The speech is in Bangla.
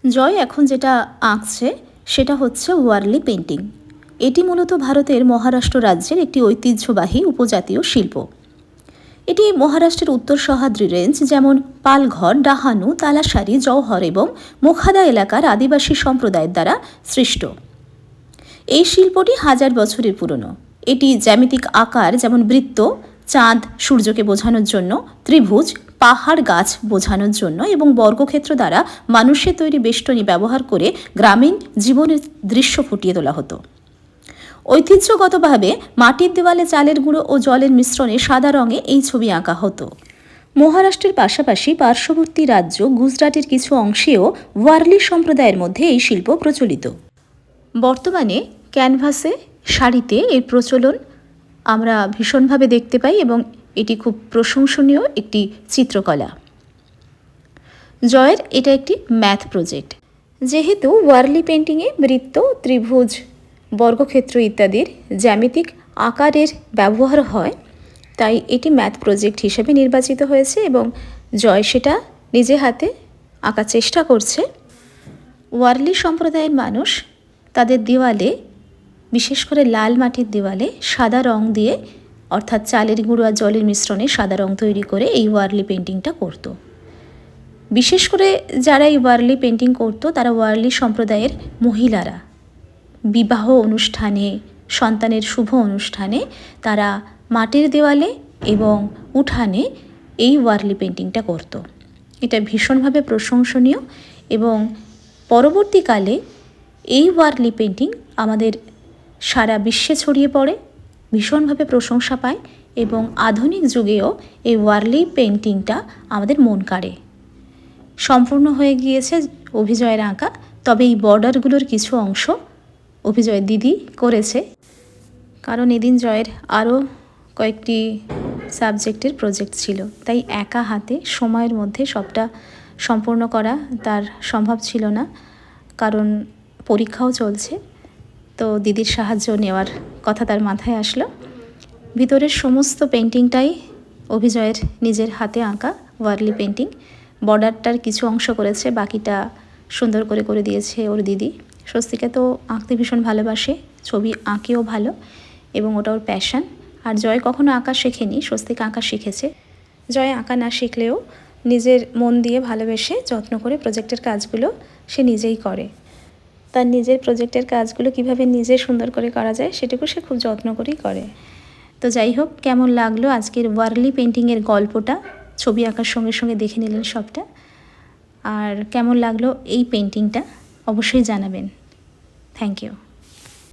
জয় এখন যেটা আঁকছে সেটা হচ্ছে ওয়ারলি পেন্টিং। এটি মূলত ভারতের মহারাষ্ট্র রাজ্যের একটি ঐতিহ্যবাহী উপজাতীয় শিল্প। এটি মহারাষ্ট্রের উত্তর সহ্যাদ্রি রেঞ্জ যেমন পালঘর, ডাহানু, তালাসারি, জওহর এবং মোখাদা এলাকার আদিবাসী সম্প্রদায়ের দ্বারা সৃষ্ট। এই শিল্পটি হাজার বছরের পুরনো। এটি জ্যামিতিক আকার যেমন বৃত্ত, চাঁদ, সূর্যকে বোঝানোর জন্য, ত্রিভুজ, পাহাড়, গাছ বোঝানোর জন্য এবং বর্গক্ষেত্র দ্বারা মানুষের তৈরি বেষ্টনী ব্যবহার করে গ্রামীণ জীবনের দৃশ্য ফুটিয়ে তোলা হতো। ঐতিহ্যগতভাবে মাটির দেওয়ালে চালের গুঁড়ো ও জলের মিশ্রণে সাদা রঙে এই ছবি আঁকা হতো। মহারাষ্ট্রের পাশাপাশি পার্শ্ববর্তী রাজ্য গুজরাটের কিছু অংশেও ওয়ারলি সম্প্রদায়ের মধ্যে এই শিল্প প্রচলিত। বর্তমানে ক্যানভাসে, শাড়িতে এর প্রচলন আমরা ভীষণভাবে দেখতে পাই এবং এটি খুব প্রশংসনীয় একটি চিত্রকলা। জয়ের এটা একটি ম্যাথ প্রজেক্ট। যেহেতু ওয়ারলি পেন্টিংয়ে বৃত্ত, ত্রিভুজ, বর্গক্ষেত্র ইত্যাদির জ্যামিতিক আকারের ব্যবহার হয়, তাই এটি ম্যাথ প্রজেক্ট হিসেবে নির্বাচিত হয়েছে এবং জয় সেটা নিজে হাতে আঁকার চেষ্টা করছে। ওয়ারলি সম্প্রদায়ের মানুষ তাদের দেওয়ালে, বিশেষ করে লাল মাটির দেওয়ালে সাদা রং দিয়ে, অর্থাৎ চালের গুঁড়ো আর জলের মিশ্রণে সাদা রং তৈরি করে এই ওয়ারলি পেন্টিংটা করত। বিশেষ করে যারা এই ওয়ারলি পেন্টিং করত তারা ওয়ারলি সম্প্রদায়ের মহিলারা বিবাহ অনুষ্ঠানে, সন্তানের শুভ অনুষ্ঠানে তারা মাটির দেওয়ালে এবং উঠানে এই ওয়ারলি পেন্টিংটা করত। এটা ভীষণভাবে প্রশংসনীয় এবং পরবর্তীকালে এই ওয়ারলি পেন্টিং আমাদের সারা বিশ্বে ছড়িয়ে পড়ে, ভীষণভাবে প্রশংসা পায় এবং আধুনিক যুগেও এই ওয়ারলি পেন্টিংটা আমাদের মন কাড়ে। সম্পূর্ণ হয়ে গিয়েছে অভিজয়ের আঁকা, তবে এই বর্ডারগুলোর কিছু অংশ অভিজয় দিদি করেছে, কারণ এদিন জয়ের আরও কয়েকটি সাবজেক্টের প্রজেক্ট ছিল, তাই একা হাতে সময়ের মধ্যে সবটা সম্পূর্ণ করা তার সম্ভব ছিল না, কারণ পরীক্ষাও চলছে। তো দিদির সাহায্য নেওয়ার কথা তার মাথায় আসলো। ভিতরের সমস্ত পেন্টিংটাই অভিজয়ের নিজের হাতে আঁকা ওয়ারলি পেন্টিং। বর্ডারটার কিছু অংশ করেছে, বাকিটা সুন্দর করে করে দিয়েছে ওর দিদি। স্বস্তিকা তো আঁকতে ভীষণ ভালোবাসে, ছবি আঁকেও ভালো এবং ওটা ওর প্যাশন। আর জয় কখনো আঁকা শেখেনি, স্বস্তিকা আঁকা শিখেছে। জয় আঁকা না শিখলেও নিজের মন দিয়ে ভালোবেসে যত্ন করে প্রজেক্টের কাজগুলো সে নিজেই করে। তার নিজের প্রজেক্টের কাজগুলো কিভাবে নিজে সুন্দর করে করা যায় সেটুকু সে খুব যত্ন করেই করে। তো যাই হোক, কেমন লাগলো আজকের ওয়ারলি পেন্টিংয়ের গল্পটা, ছবি আঁকার সঙ্গে সঙ্গে দেখে নিলেন সবটা। আর কেমন লাগলো এই পেন্টিংটা অবশ্যই জানাবেন। Thank you.